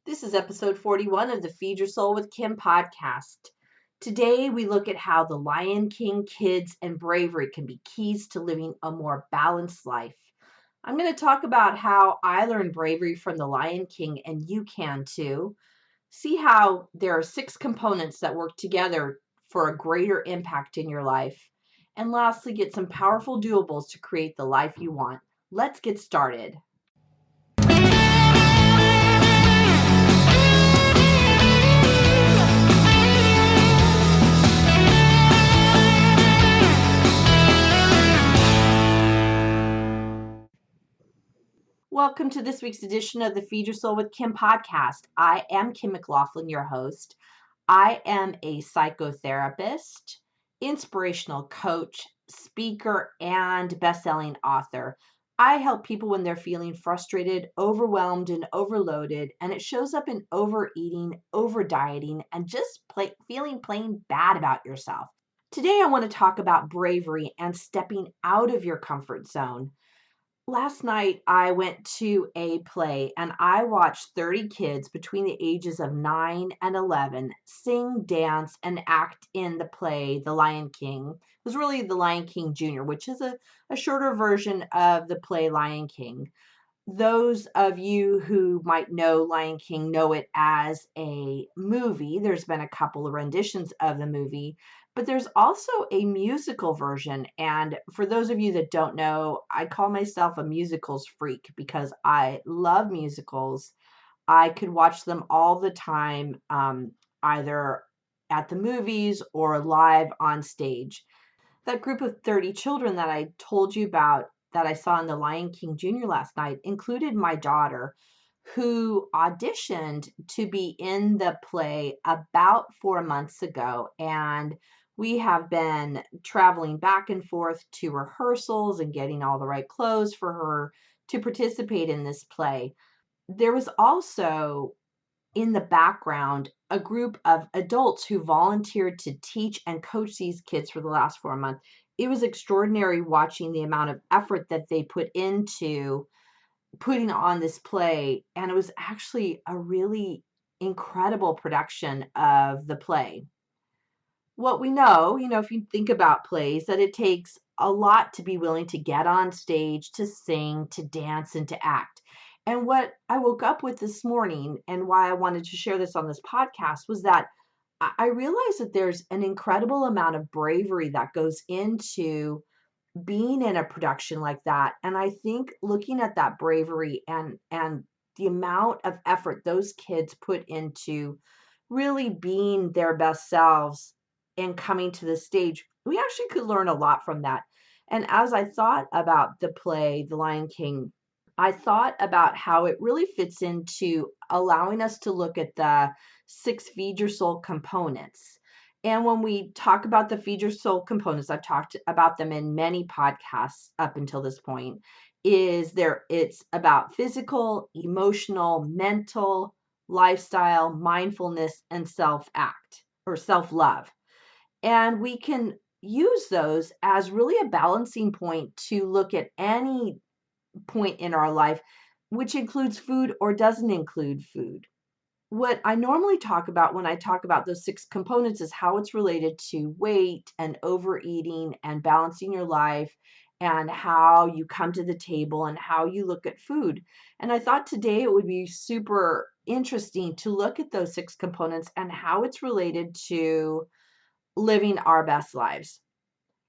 This is episode 41 of the Feed Your Soul with Kim podcast. Today, we look at how the Lion King, kids, and bravery can be keys to living a more balanced life. I'm going to talk about how I learned bravery from the Lion King, and you can too. See how there are 6 components that work together for a greater impact in your life. And lastly, get some powerful doables to create the life you want. Let's get started. Welcome to this week's edition of the Feed Your Soul with Kim podcast. I am Kim McLaughlin, your host. I am a psychotherapist, inspirational coach, speaker, and best-selling author. I help people when they're feeling frustrated, overwhelmed, and overloaded, and it shows up in overeating, overdieting, and just feeling plain bad about yourself. Today, I want to talk about bravery and stepping out of your comfort zone. Last night, I went to a play and I watched 30 kids between the ages of 9 and 11 sing, dance, and act in the play The Lion King. It was really The Lion King Jr., which is a shorter version of the play Lion King. Those of you who might know Lion King know it as a movie. There's been a couple of renditions of the movie, but there's also a musical version. And for those of you that don't know, I call myself a musicals freak because I love musicals. I could watch them all the time, either at the movies or live on stage. That group of 30 children that I told you about that I saw in the Lion King Jr. last night included my daughter, who auditioned to be in the play about 4 months ago. And we have been traveling back and forth to rehearsals and getting all the right clothes for her to participate in this play. There was also in the background a group of adults who volunteered to teach and coach these kids for the last 4 months. It was extraordinary watching the amount of effort that they put into putting on this play, and it was actually a really incredible production of the play. What we know, if you think about plays, that it takes a lot to be willing to get on stage, to sing, to dance, and to act. And what I woke up with this morning and why I wanted to share this on this podcast was that I realized that there's an incredible amount of bravery that goes into being in a production like that. And I think looking at that bravery and the amount of effort those kids put into really being their best selves and coming to the stage, we actually could learn a lot from that. And as I thought about the play, The Lion King, I thought about how it really fits into allowing us to look at the 6 Feed Your Soul components. And when we talk about the Feed Your Soul components, I've talked about them in many podcasts up until this point, it's about physical, emotional, mental, lifestyle, mindfulness, and self-act or self-love. And we can use those as really a balancing point to look at any point in our life, which includes food or doesn't include food. What I normally talk about when I talk about those 6 components is how it's related to weight and overeating and balancing your life and how you come to the table and how you look at food. And I thought today it would be super interesting to look at those 6 components and how it's related to living our best lives.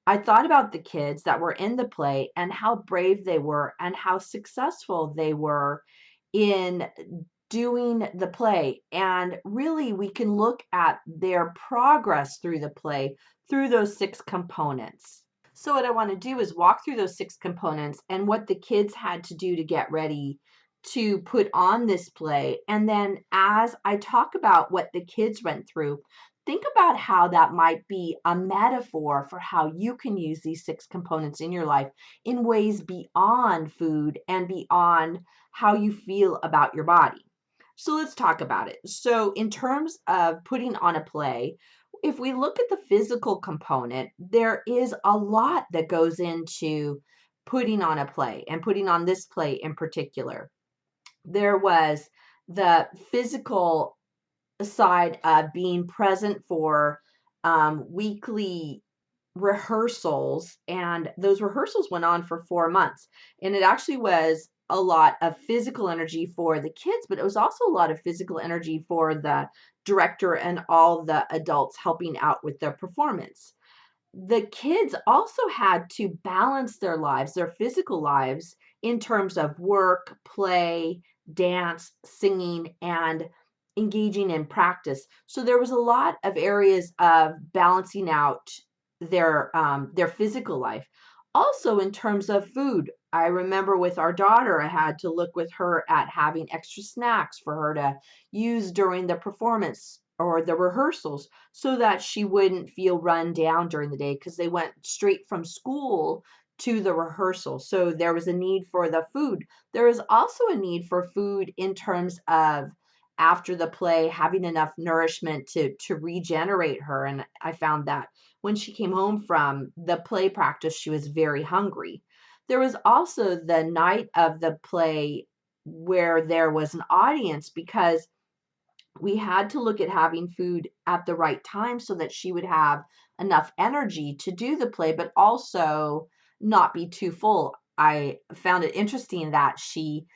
I thought about the kids that were in the play and how brave they were and how successful they were in doing the play. And really, we can look at their progress through the play through those 6 components. So what I want to do is walk through those 6 components and what the kids had to do to get ready to put on this play. And then as I talk about what the kids went through, think about how that might be a metaphor for how you can use these 6 components in your life in ways beyond food and beyond how you feel about your body. So let's talk about it. So in terms of putting on a play, if we look at the physical component, there is a lot that goes into putting on a play and putting on this play in particular. There was the physical side of being present for weekly rehearsals, and those rehearsals went on for 4 months, and it actually was a lot of physical energy for the kids, but it was also a lot of physical energy for the director and all the adults helping out with the performance. The kids also had to balance their lives, their physical lives, in terms of work, play, dance, singing, and engaging in practice. So there was a lot of areas of balancing out their physical life. Also, in terms of food, I remember with our daughter, I had to look with her at having extra snacks for her to use during the performance or the rehearsals, so that she wouldn't feel run down during the day, because they went straight from school to the rehearsal. So there was a need for the food. There is also a need for food in terms of after the play having enough nourishment to regenerate her. And I found that when she came home from the play practice, she was very hungry. There was also the night of the play where there was an audience, because we had to look at having food at the right time so that she would have enough energy to do the play, but also not be too full. I found it interesting that she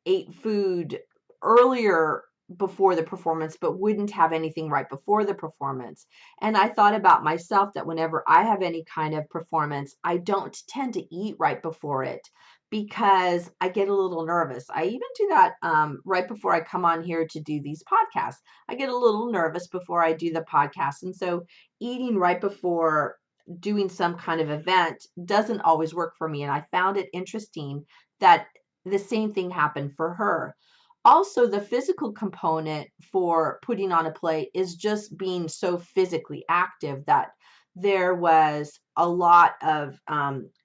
ate food earlier before the performance, but wouldn't have anything right before the performance. And I thought about myself that whenever I have any kind of performance, I don't tend to eat right before it, because I get a little nervous. I even do that right before I come on here to do these podcasts. I get a little nervous before I do the podcast. And so eating right before doing some kind of event doesn't always work for me. And I found it interesting that the same thing happened for her. Also, the physical component for putting on a play is just being so physically active that there was a lot of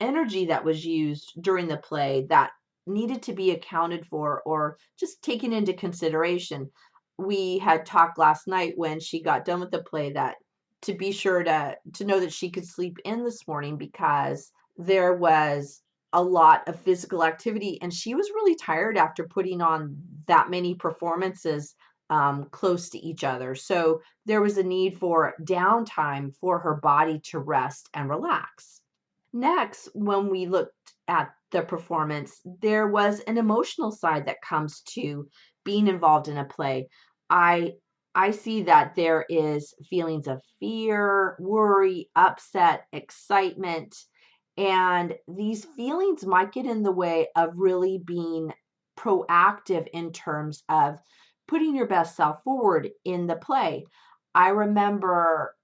energy that was used during the play that needed to be accounted for or just taken into consideration. We had talked last night when she got done with the play that to be sure to know that she could sleep in this morning, because there was a lot of physical activity and she was really tired after putting on that many performances close to each other. So there was a need for downtime for her body to rest and relax. Next, when we looked at the performance, there was an emotional side that comes to being involved in a play. I I see that there is feelings of fear, worry, upset, excitement, and these feelings might get in the way of really being proactive in terms of putting your best self forward in the play. I remember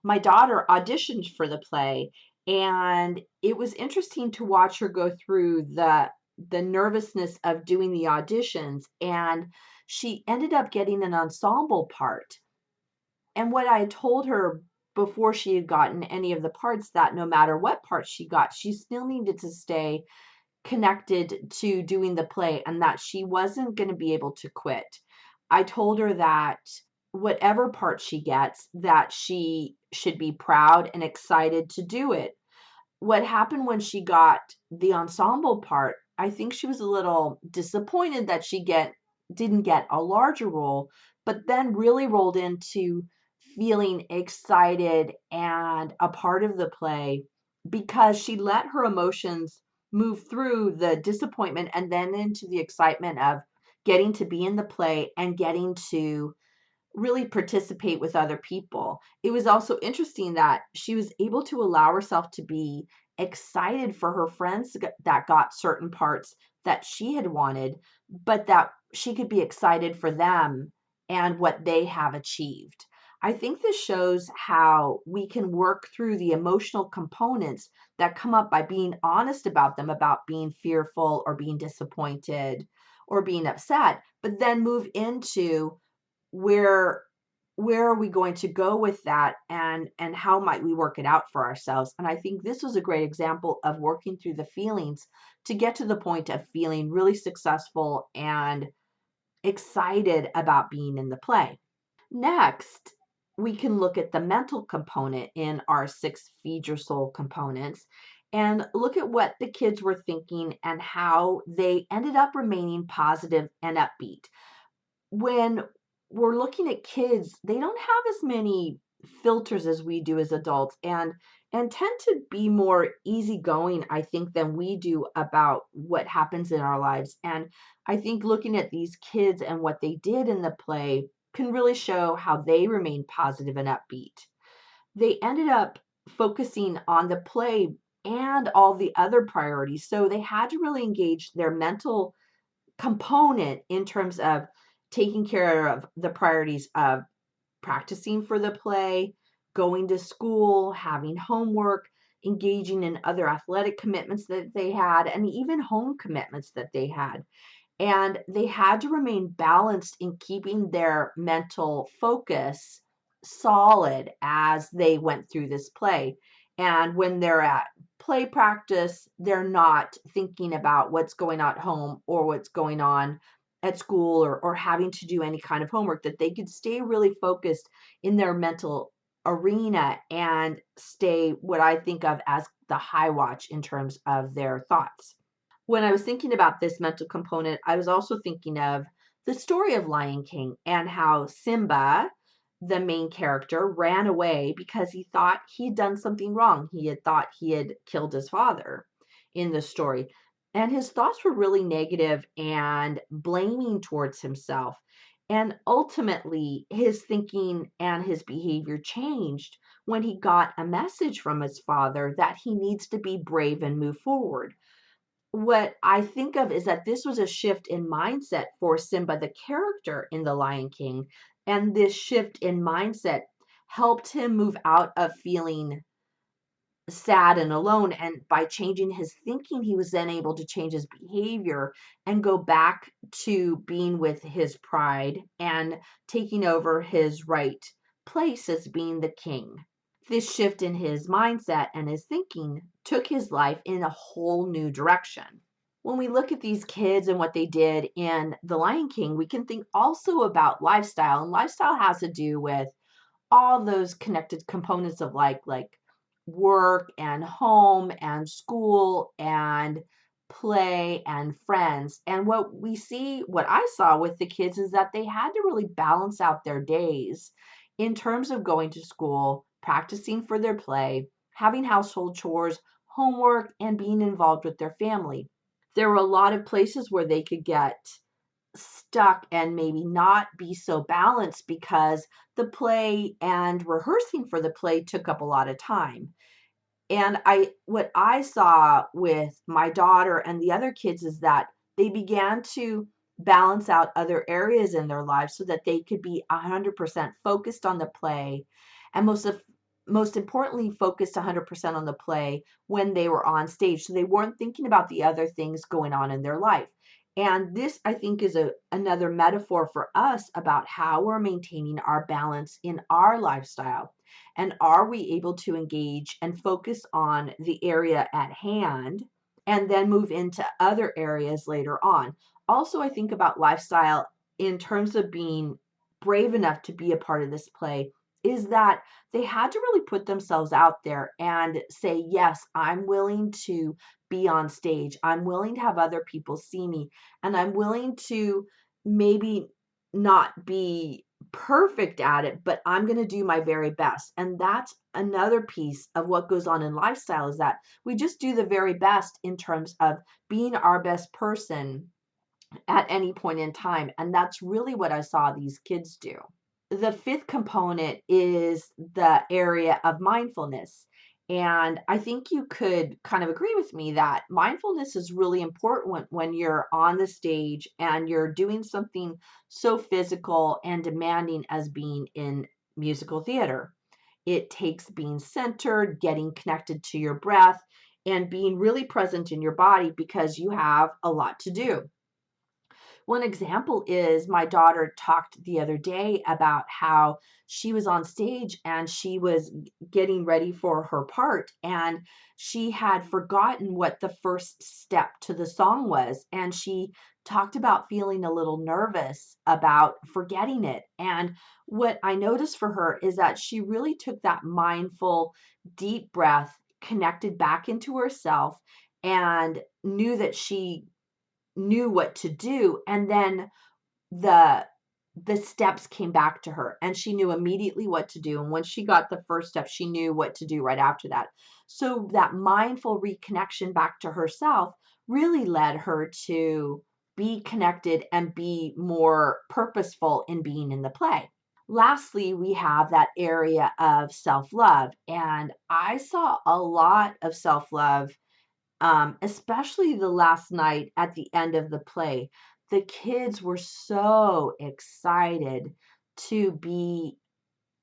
my daughter auditioned for the play, and it was interesting to watch her go through the nervousness of doing the auditions, and she ended up getting an ensemble part. And what I told her before she had gotten any of the parts, that no matter what part she got, she still needed to stay connected to doing the play and that she wasn't going to be able to quit. I told her that whatever part she gets, that she should be proud and excited to do it. What happened when she got the ensemble part, I think she was a little disappointed that she get didn't get a larger role, but then really rolled into feeling excited and a part of the play, because she let her emotions move through the disappointment and then into the excitement of getting to be in the play and getting to really participate with other people. It was also interesting that she was able to allow herself to be excited for her friends that got certain parts that she had wanted, but that she could be excited for them and what they have achieved. I think this shows how we can work through the emotional components that come up by being honest about them, about being fearful or being disappointed or being upset, but then move into where are we going to go with that, and how might we work it out for ourselves. And I think this was a great example of working through the feelings to get to the point of feeling really successful and excited about being in the play. Next, we can look at the mental component in our six feed your soul components and look at what the kids were thinking and how they ended up remaining positive and upbeat. when we're looking at kids, they don't have as many filters as we do as adults, and tend to be more easygoing, I think, than we do about what happens in our lives. And I think looking at these kids and what they did in the play can really show how they remain positive and upbeat. They ended up focusing on the play and all the other priorities. So they had to really engage their mental component in terms of taking care of the priorities of practicing for the play, going to school, having homework, engaging in other athletic commitments that they had, and even home commitments that they had. And they had to remain balanced in keeping their mental focus solid as they went through this play. And when they're at play practice, they're not thinking about what's going on at home or what's going on at school, or having to do any kind of homework, that they could stay really focused in their mental arena and stay what I think of as the high watch in terms of their thoughts. When I was thinking about this mental component, I was also thinking of the story of Lion King and how Simba, the main character, ran away because he thought he'd done something wrong. He had thought he had killed his father in the story. And his thoughts were really negative and blaming towards himself. And ultimately, his thinking and his behavior changed when he got a message from his father that he needs to be brave and move forward. What I think of is that this was a shift in mindset for Simba, the character in The Lion King. And this shift in mindset helped him move out of feeling sad and alone. And by changing his thinking, he was then able to change his behavior and go back to being with his pride and taking over his right place as being the king. This shift in his mindset and his thinking took his life in a whole new direction. When we look at these kids and what they did in The Lion King, we can think also about lifestyle. And lifestyle has to do with all those connected components of like work and home and school and play and friends. And what I saw with the kids is that they had to really balance out their days in terms of going to school, practicing for their play, having household chores, homework, and being involved with their family. There were a lot of places where they could get stuck and maybe not be so balanced because the play and rehearsing for the play took up a lot of time. And what I saw with my daughter and the other kids is that they began to balance out other areas in their lives so that they could be 100% focused on the play, and most importantly focused 100% on the play when they were on stage, so they weren't thinking about the other things going on in their life. And this, I think, is another metaphor for us about how we're maintaining our balance in our lifestyle. And are we able to engage and focus on the area at hand and then move into other areas later on? Also, I think about lifestyle in terms of being brave enough to be a part of this play, is that they had to really put themselves out there and say, yes, I'm willing to be on stage. I'm willing to have other people see me, and I'm willing to maybe not be perfect at it, but I'm going to do my very best. And that's another piece of what goes on in lifestyle, is that we just do the very best in terms of being our best person at any point in time. And that's really what I saw these kids do. The fifth component is the area of mindfulness. And I think you could kind of agree with me that mindfulness is really important when you're on the stage and you're doing something so physical and demanding as being in musical theater. It takes being centered, getting connected to your breath, and being really present in your body because you have a lot to do. One example is my daughter talked the other day about how she was on stage and she was getting ready for her part, and she had forgotten what the first step to the song was. And she talked about feeling a little nervous about forgetting it. And what I noticed for her is that she really took that mindful, deep breath, connected back into herself, and knew that she knew what to do. And then the the steps came back to her and she knew immediately what to do. And once she got the first step, she knew what to do right after that. So that mindful reconnection back to herself really led her to be connected and be more purposeful in being in the play. Lastly, we have that area of self-love. And I saw a lot of self-love, especially the last night at the end of the play. The kids were so excited to be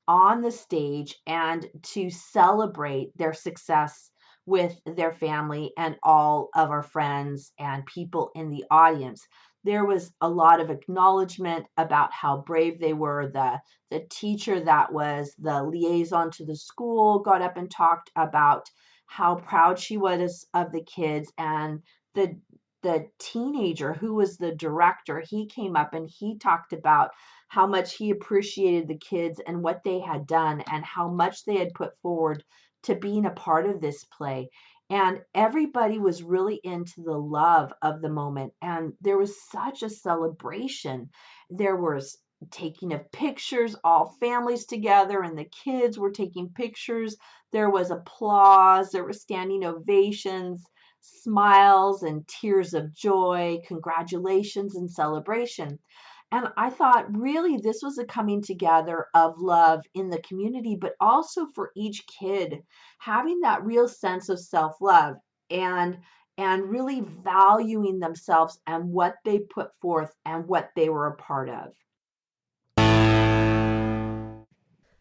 on the stage and to celebrate their success with their family and all of our friends and people in the audience. There was a lot of acknowledgement about how brave they were. The teacher that was the liaison to the school got up and talked about how proud she was of the kids, and the teenager who was the director, he came up and he talked about how much he appreciated the kids and what they had done and how much they had put forward to being a part of this play. And everybody was really into the love of the moment. And there was such a celebration. There was taking of pictures, all families together, and the kids were taking pictures. There was applause, there were standing ovations, smiles and tears of joy, congratulations and celebration. And I thought really this was a coming together of love in the community, but also for each kid having that real sense of self-love and really valuing themselves and what they put forth and what they were a part of.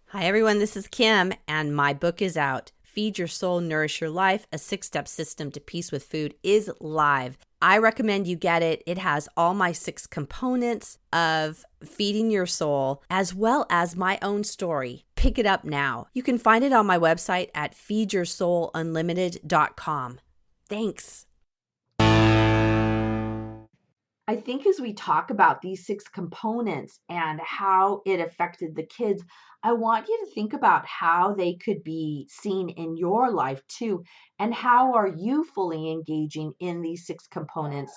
Hi, everyone. This is Kim, and my book is out. Feed Your Soul, Nourish Your Life, a 6-step system to peace with food is live. I recommend you get it. It has all my 6 components of feeding your soul, as well as my own story. Pick it up now. You can find it on my website at feedyoursoulunlimited.com. Thanks. I think as we talk about these 6 components and how it affected the kids, I want you to think about how they could be seen in your life too, and how are you fully engaging in these 6 components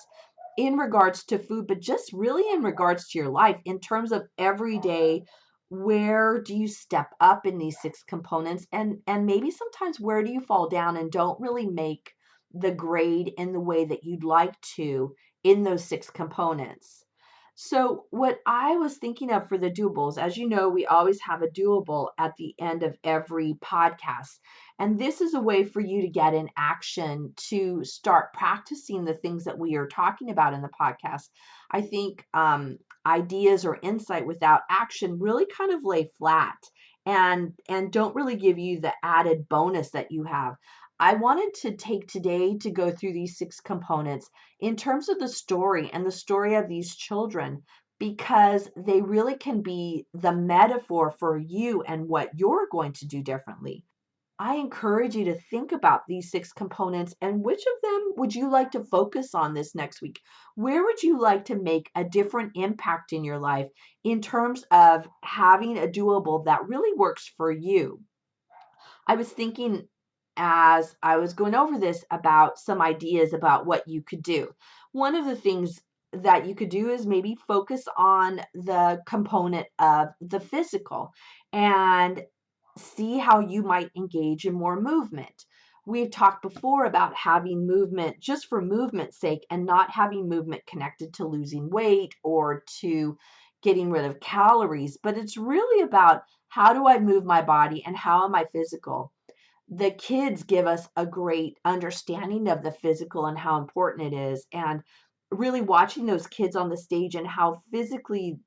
in regards to food, but just really in regards to your life in terms of everyday. Where do you step up in these 6 components, and maybe sometimes where do you fall down and don't really make the grade in the way that you'd like to in those 6 components? So what I was thinking of for the doables, as you know, we always have a doable at the end of every podcast. And this is a way for you to get in action to start practicing the things that we are talking about in the podcast. I think ideas or insight without action really kind of lay flat and don't really give you the added bonus that you have. I wanted to take today to go through these 6 components in terms of the story and the story of these children, because they really can be the metaphor for you and what you're going to do differently. I encourage you to think about these 6 components and which of them would you like to focus on this next week? Where would you like to make a different impact in your life in terms of having a doable that really works for you? I was thinking as I was going over this about some ideas about what you could do. One of the things that you could do is maybe focus on the component of the physical and see how you might engage in more movement. We've talked before about having movement just for movement's sake and not having movement connected to losing weight or to getting rid of calories, but it's really about how do I move my body and how am I physical? The kids give us a great understanding of the physical and how important it is. And really watching those kids on the stage and how physically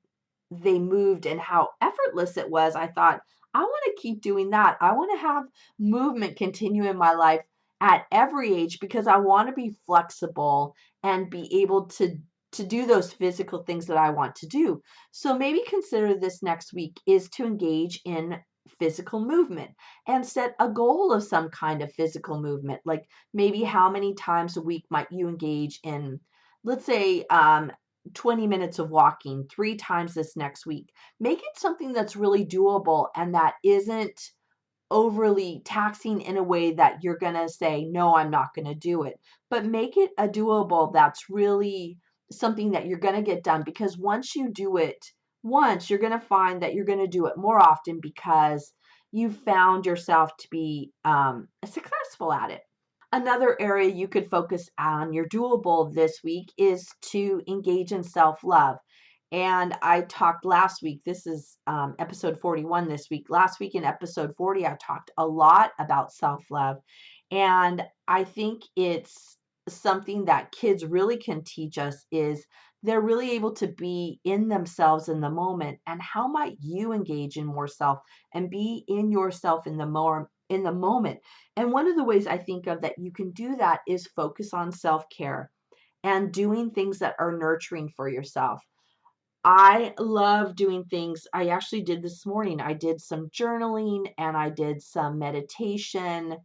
they moved and how effortless it was, I thought, I want to keep doing that. I want to have movement continue in my life at every age because I want to be flexible and be able to do those physical things that I want to do. So maybe consider this next week is to engage in physical movement and set a goal of some kind of physical movement. Like maybe how many times a week might you engage in, let's say, 20 minutes of walking 3 times this next week. Make it something that's really doable and that isn't overly taxing in a way that you're going to say, no, I'm not going to do it. But make it a doable that's really something that you're going to get done, because once you do it once, you're going to find that you're going to do it more often because you found yourself to be successful at it. Another area you could focus on your doable this week is to engage in self-love. And I talked last week, this is episode 41 this week. Last week in episode 40, I talked a lot about self-love. And I think it's something that kids really can teach us is they're really able to be in themselves in the moment. And how might you engage in more self and be in yourself in the moment? And one of the ways I think of that you can do that is focus on self-care and doing things that are nurturing for yourself. I love doing things. I actually did this morning. I did some journaling and I did some meditation,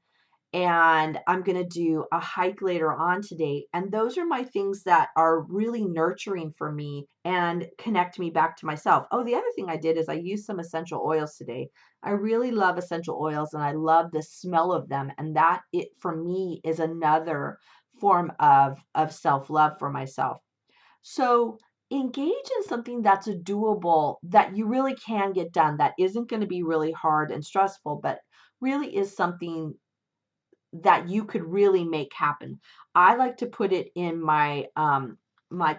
and I'm going to do a hike later on today. And those are my things that are really nurturing for me and connect me back to myself. Oh, the other thing I did is I used some essential oils today. I really love essential oils and I love the smell of them. And that it for me is another form of self-love for myself. So engage in something that's a doable, that you really can get done, that isn't going to be really hard and stressful, but really is something that you could really make happen. I like to put it in my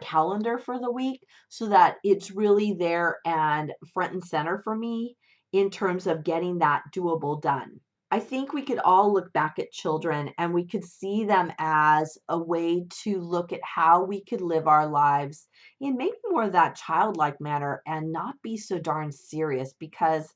calendar for the week so that it's really there and front and center for me in terms of getting that doable done. I think we could all look back at children and we could see them as a way to look at how we could live our lives in maybe more of that childlike manner and not be so darn serious, because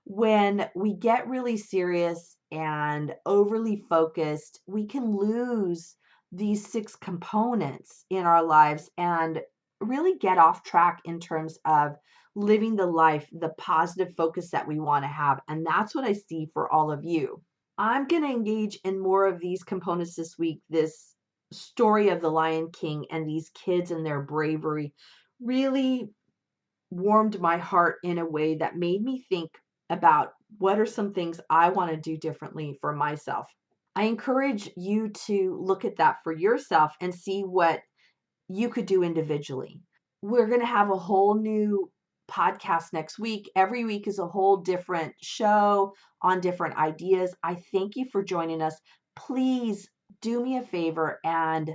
when we get really serious and overly focused, we can lose these 6 components in our lives and really get off track in terms of living the life, the positive focus that we want to have. And that's what I see for all of you. I'm going to engage in more of these components this week. This story of the Lion King and these kids and their bravery really warmed my heart in a way that made me think about what are some things I want to do differently for myself. I encourage you to look at that for yourself and see what you could do individually. We're going to have a whole new podcast next week. Every week is a whole different show on different ideas. I thank you for joining us. Please do me a favor and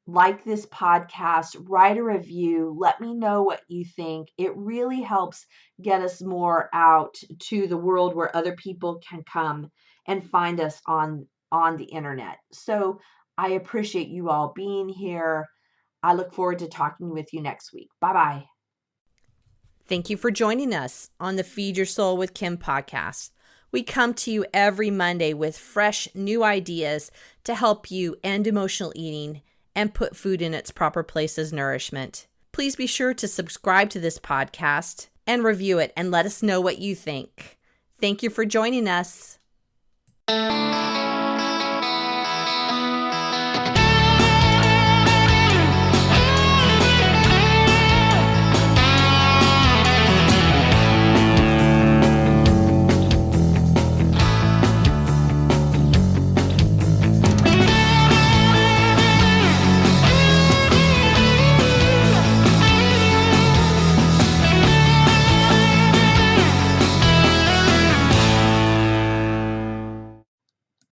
like this podcast, write a review, let me know what you think. It really helps get us more out to the world where other people can come and find us on the internet. So I appreciate you all being here. I look forward to talking with you next week. Bye-bye. Thank you for joining us on the Feed Your Soul with Kim podcast. We come to you every Monday with fresh new ideas to help you end emotional eating and put food in its proper place as nourishment. Please be sure to subscribe to this podcast and review it and let us know what you think. Thank you for joining us.